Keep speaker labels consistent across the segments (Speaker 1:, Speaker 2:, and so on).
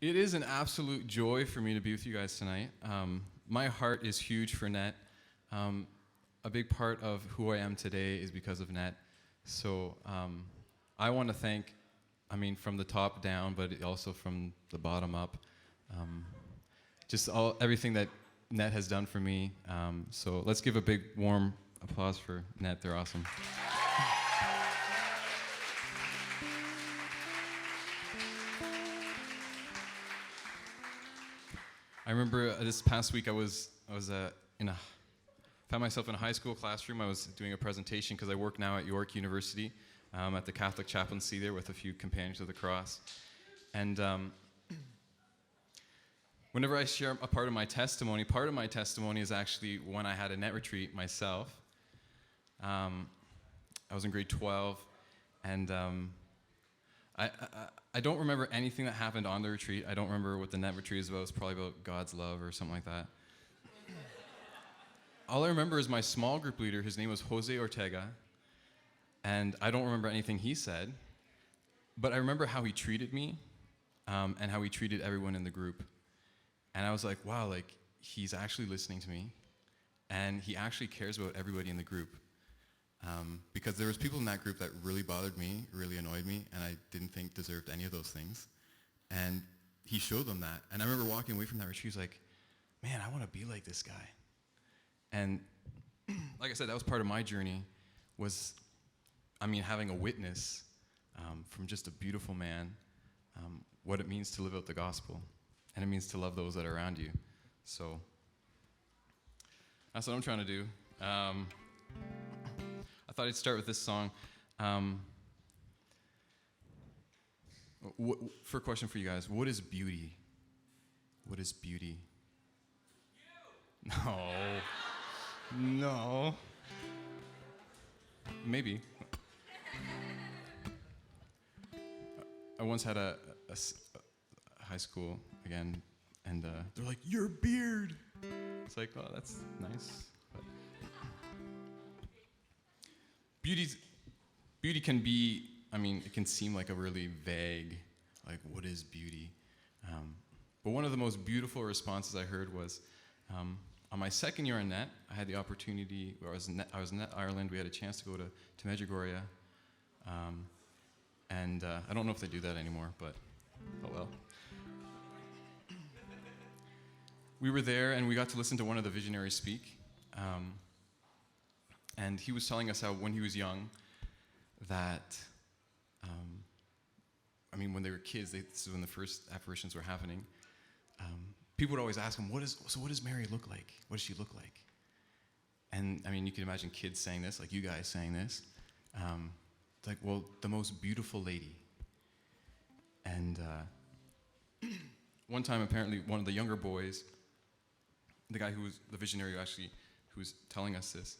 Speaker 1: It is an absolute joy for me to be with you guys tonight. My heart is huge for Net. A big part of who I am today is because of Net. So I want to thank, from the top down, but also from the bottom up, just everything that Net has done for me. So let's give a big warm applause for Net. They're awesome. I remember this past week I was found myself in a high school classroom. I was doing a presentation because I work now at York University at the Catholic chaplaincy there with a few companions of the cross. And whenever I share a part of my testimony is actually when I had a Net retreat myself. I was in grade 12, and I don't remember anything that happened on the retreat. I don't remember what the Net retreat is about. It's probably about God's love or something like that. All I remember is my small group leader. His name was Jose Ortega, and I don't remember anything he said, but I remember how he treated me and how he treated everyone in the group. And I was like, wow, he's actually listening to me, and he actually cares about everybody in the group. Because there was people in that group that really bothered me, really annoyed me, and I didn't think deserved any of those things. And he showed them that. And I remember walking away from that retreat, he was like, man, I want to be like this guy. And like I said, that was part of my journey, was, having a witness from just a beautiful man, what it means to live out the gospel. And it means to love those that are around you. So that's what I'm trying to do. I thought I'd start with this song. For a question for you guys, what is beauty? What is beauty? No. No. Maybe. I once had a high school again, and they're like, your beard. It's like, oh, that's nice. But beauty can be, it can seem like a really vague, like, what is beauty? But one of the most beautiful responses I heard was, on my second year in Net, I had the opportunity, I was in Net Ireland, we had a chance to go to Medjugorje, and I don't know if they do that anymore, but oh well. We were there, and we got to listen to one of the visionaries speak, and he was telling us how when he was young, that, when they were kids, this is when the first apparitions were happening, people would always ask him, what does Mary look like? What does she look like? And, you can imagine kids saying this, like you guys saying this. It's like, well, the most beautiful lady. And one time, apparently, one of the younger boys, the guy who was the visionary who was telling us this,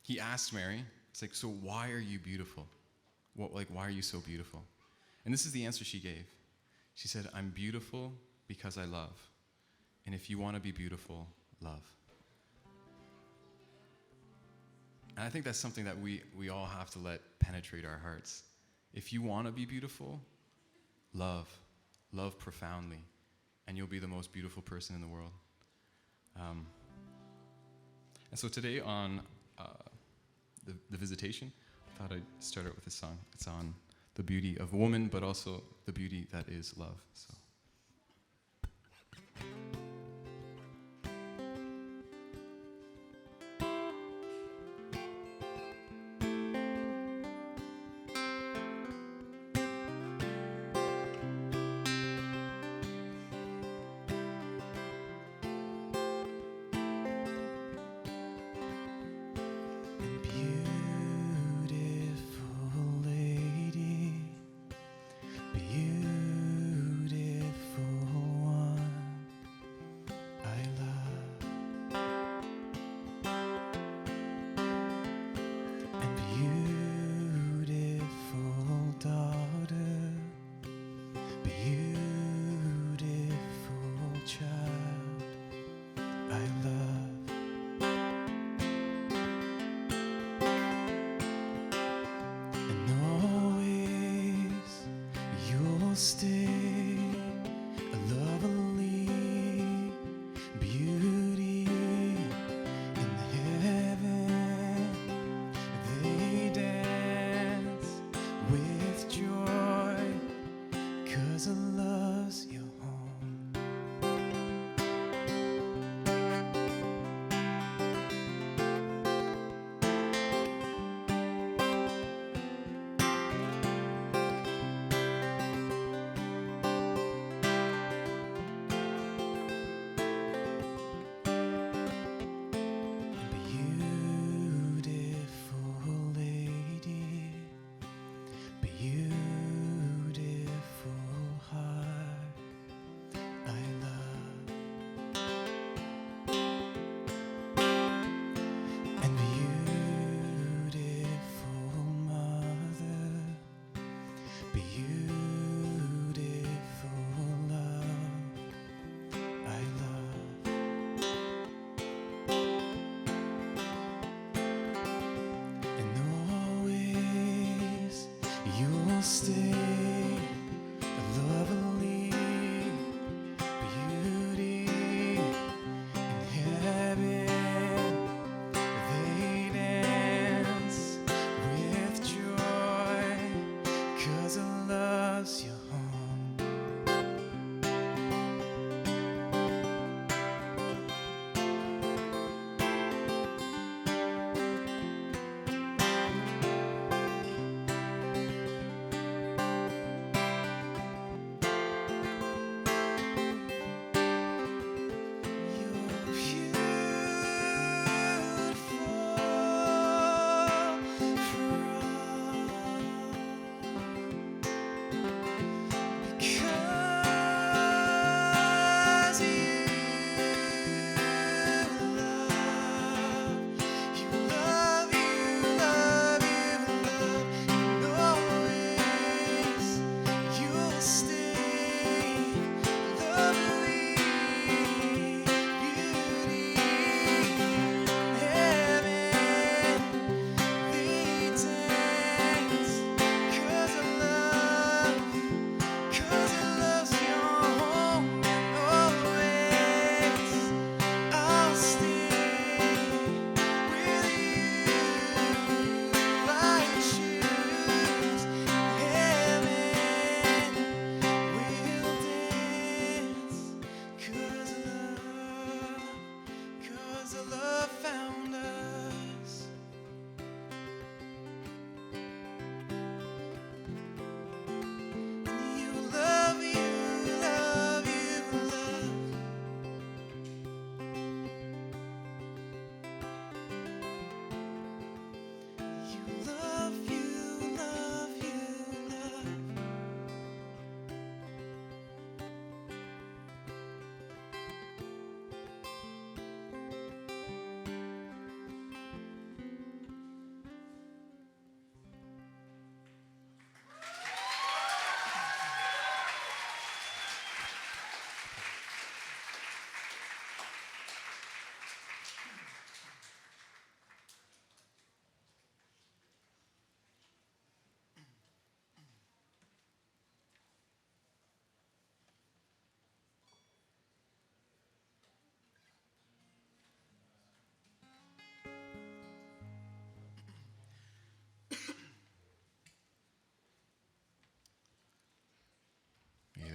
Speaker 1: he asked Mary, it's like, so why are you beautiful? Why are you so beautiful? And this is the answer she gave. She said, I'm beautiful because I love. And if you want to be beautiful, love. And I think that's something that we all have to let penetrate our hearts. If you want to be beautiful, love. Love profoundly. And you'll be the most beautiful person in the world. And so today on the visitation, I thought I'd start out with this song. It's on the beauty of woman, but also the beauty that is love. So.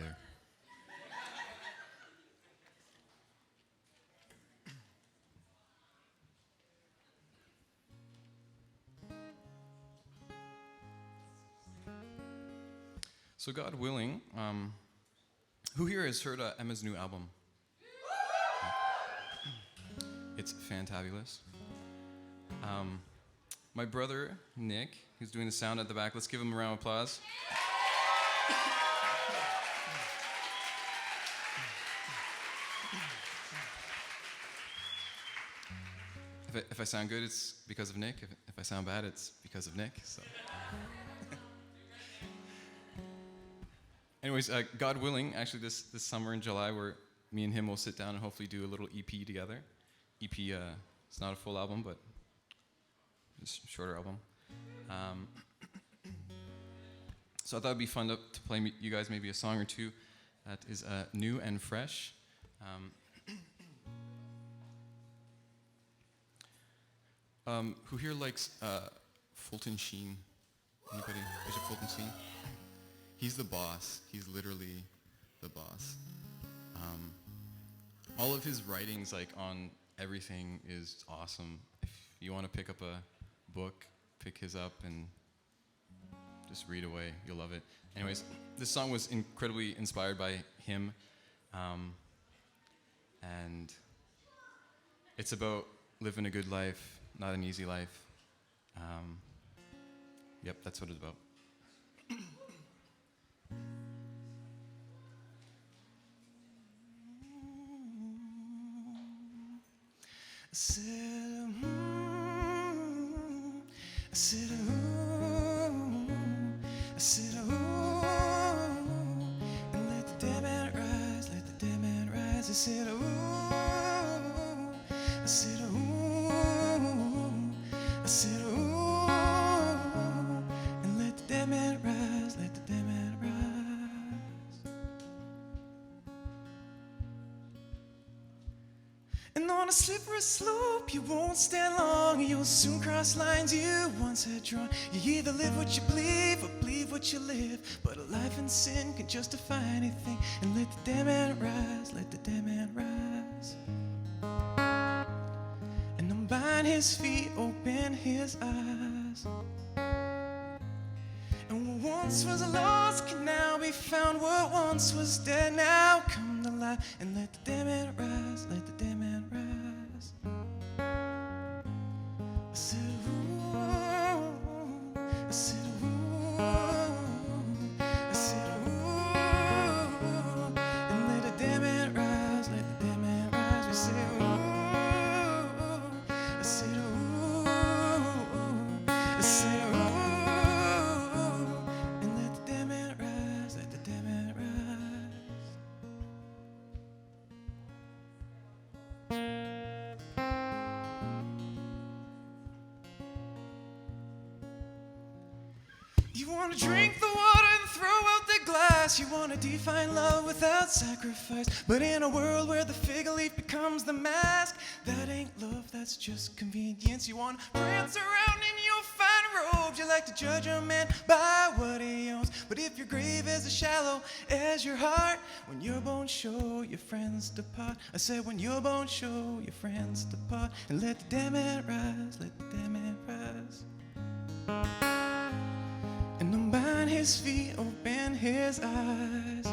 Speaker 1: there. So God willing, who here has heard Emma's new album? It's fantabulous. My brother, Nick, who's doing the sound at the back, let's give him a round of applause. If I sound good, it's because of Nick. If I sound bad, it's because of Nick. So. Anyways, God willing, actually this summer in July, where me and him will sit down and hopefully do a little EP together. EP, it's not a full album, but it's a shorter album. So I thought it'd be fun to play you guys maybe a song or two that is new and fresh. Who here likes Fulton Sheen? Anybody? Bishop Fulton Sheen? He's the boss. He's literally the boss. All of his writings, like on everything, is awesome. If you want to pick up a book, pick his up and just read away. You'll love it. Anyways, this song was incredibly inspired by him, and it's about living a good life, not an easy life. Yep, that's what it's about. I said, and let the dead man rise, let the dead man rise. I said, I said, I said, and let the dead man rise, let the dead man rise. And on a slippery slope, you won't stand long, and you'll soon cross lines you once had drawn. You either live what you believe or believe what you live, but a life in sin can justify anything. And let the dead man rise, let the dead man rise. And unbind his feet, open his eyes. And what once was lost can now be found. What once was dead now come to life. And let the dead man rise, let the dead man rise. I said, ooh, I said, ooh, I said, ooh, and let the dead man rise, let the dead man rise. We said, ooh, I said, ooh, I said, ooh, and let the dead man rise, let the dead man rise. You want to drink the water and throw out the glass. You want to define love without sacrifice. But in a world where the fig leaf becomes the mask, that ain't love, that's just convenience. You want to prance around in your fine robes. You like to judge a man by what he owns. But if your grave is as shallow as your heart, when your bones show, your friends depart. I said when your bones show, your friends depart. And let the dead man rise, let the dead man rise. And unbind his feet, open his eyes.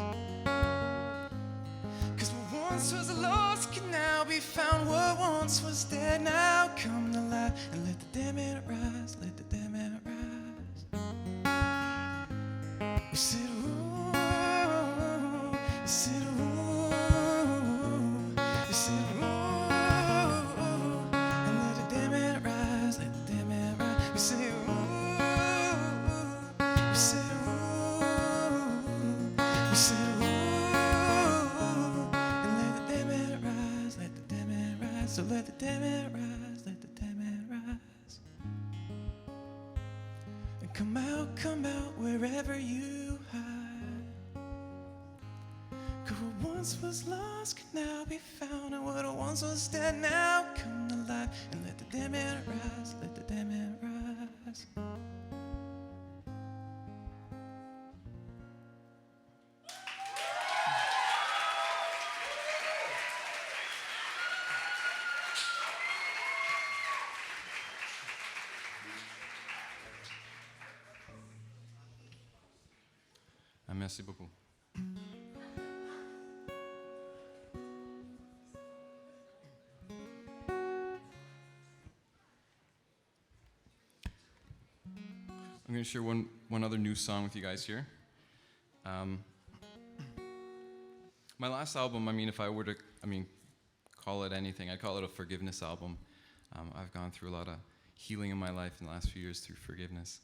Speaker 1: 'Cause what once was lost can now be found. What once was dead now come to life. And let the dead man rise, let the dead man rise. We said, ooh, we said, ooh, we said, ooh, and let the dead man rise, let the dead man rise. We said, ooh. We said, ooh, we said, ooh, and let the dead man rise, let the dead man rise. So let the dead man rise, let the dead man rise. And come out wherever you hide. 'Cause what once was lost can now be found. And what once was dead now come to life. And let the dead man rise, let the dead man rise. Merci beaucoup. I'm going to share one other new song with you guys here. My last album, if I were to, call it anything, I'd call it a forgiveness album. I've gone through a lot of healing in my life in the last few years through forgiveness.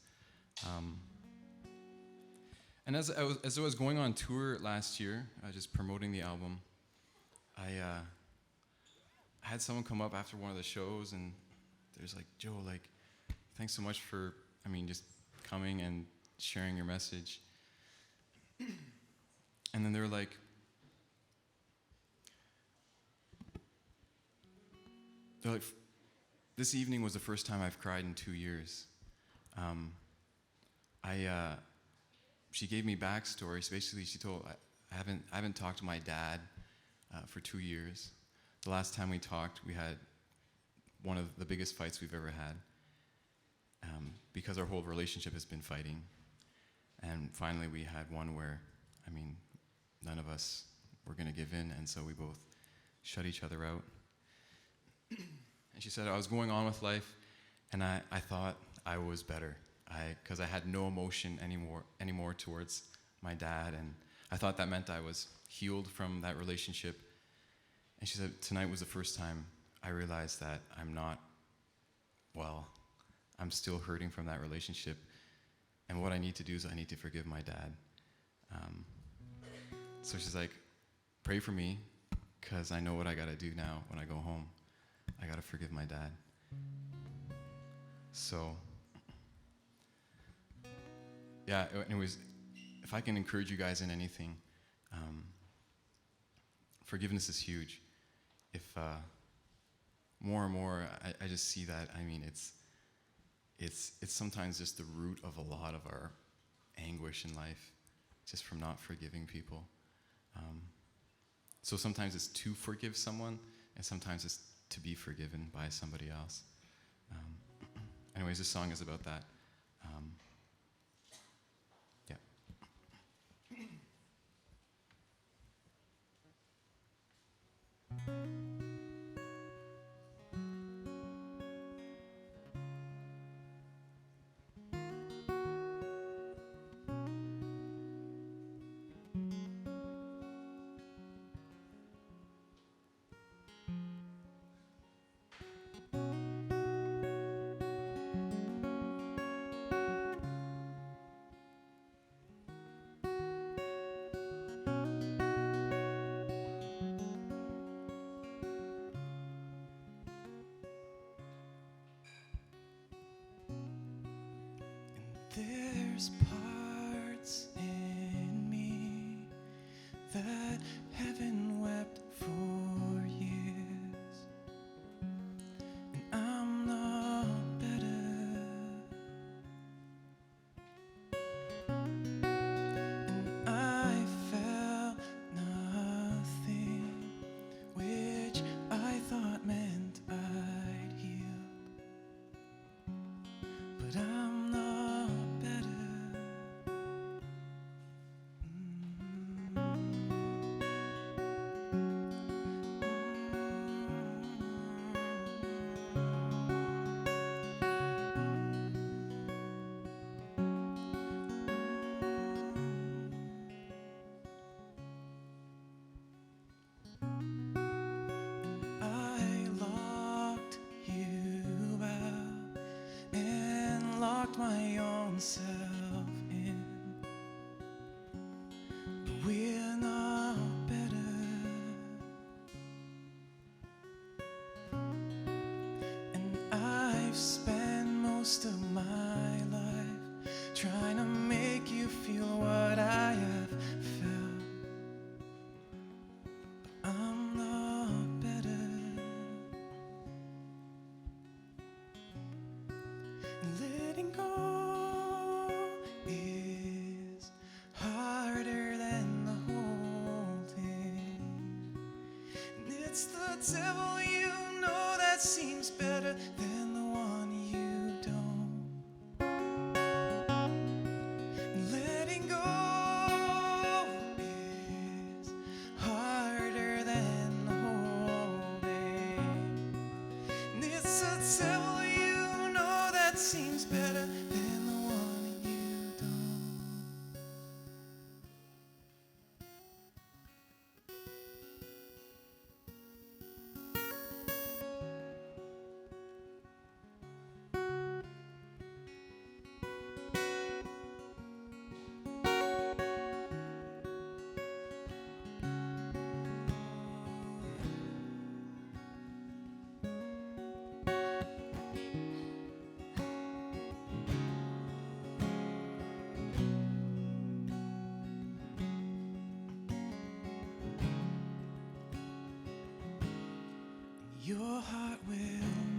Speaker 1: And as I was going on tour last year, just promoting the album, I had someone come up after one of the shows, and there's like, Joe, thanks so much for, just coming and sharing your message. And then they were like, this evening was the first time I've cried in 2 years. She gave me backstory. So basically, she told I haven't talked to my dad for 2 years. The last time we talked, we had one of the biggest fights we've ever had, because our whole relationship has been fighting. And finally, we had one where, none of us were going to give in, and so we both shut each other out. And she said, I was going on with life, and I thought I was better, because I had no emotion anymore towards my dad, and I thought that meant I was healed from that relationship. And she said, tonight was the first time I realized that I'm not well. I'm still hurting from that relationship, and what I need to do is I need to forgive my dad. So she's like, pray for me, because I know what I got to do now when I go home. I got to forgive my dad. So, yeah, anyways, if I can encourage you guys in anything, forgiveness is huge. If more and more, I just see that, it's sometimes just the root of a lot of our anguish in life, just from not forgiving people. So sometimes it's to forgive someone, and sometimes it's to be forgiven by somebody else. Anyways, this song is about that. Yeah.
Speaker 2: There's parts in me that haven't wept for years, and I'm not better, and I felt nothing, which I thought meant I'd healed, but I'm not. My own self in, but we're not better, and I've spent most of my life trying to make you feel what I have felt, but I'm not better. Letting go is harder than the holding, and it's the devil you know that seems better than the one you don't. Letting go Your heart will